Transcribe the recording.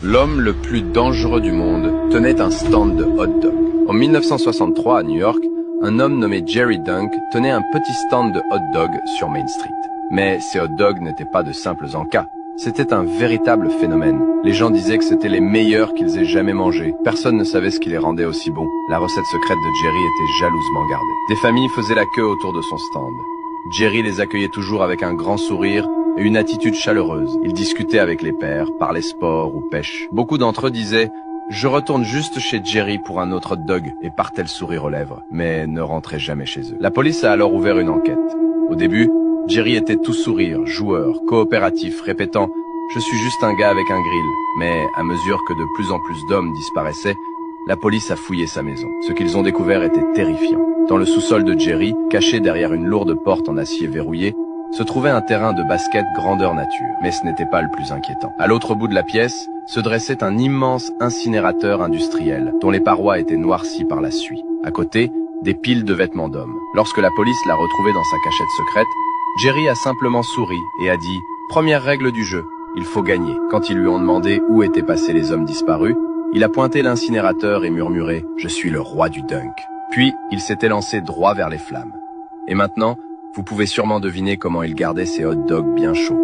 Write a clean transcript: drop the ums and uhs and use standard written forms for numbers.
L'homme le plus dangereux du monde tenait un stand de hot dog. En 1963, à New York, un homme nommé Jerry Dunk tenait un petit stand de hot dog sur Main Street. Mais ces hot dogs n'étaient pas de simples encas. C'était un véritable phénomène. Les gens disaient que c'était les meilleurs qu'ils aient jamais mangés. Personne ne savait ce qui les rendait aussi bons. La recette secrète de Jerry était jalousement gardée. Des familles faisaient la queue autour de son stand. Jerry les accueillait toujours avec un grand sourire et une attitude chaleureuse. Il discutait avec les pères, parlait sport ou pêche. Beaucoup d'entre eux disaient « Je retourne juste chez Jerry pour un autre hot dog » et partaient le sourire aux lèvres, mais ne rentraient jamais chez eux. La police a alors ouvert une enquête. Au début, Jerry était tout sourire, joueur, coopératif, répétant « Je suis juste un gars avec un grill ». Mais à mesure que de plus en plus d'hommes disparaissaient, la police a fouillé sa maison. Ce qu'ils ont découvert était terrifiant. Dans le sous-sol de Jerry, caché derrière une lourde porte en acier verrouillé, se trouvait un terrain de basket grandeur nature. Mais ce n'était pas le plus inquiétant. À l'autre bout de la pièce, se dressait un immense incinérateur industriel, dont les parois étaient noircies par la suie. À côté, des piles de vêtements d'hommes. Lorsque la police l'a retrouvé dans sa cachette secrète, Jerry a simplement souri et a dit « Première règle du jeu, il faut gagner ». Quand ils lui ont demandé où étaient passés les hommes disparus, il a pointé l'incinérateur et murmuré « Je suis le roi du dunk ». Puis, il s'était lancé droit vers les flammes. Et maintenant, vous pouvez sûrement deviner comment il gardait ses hot dogs bien chauds.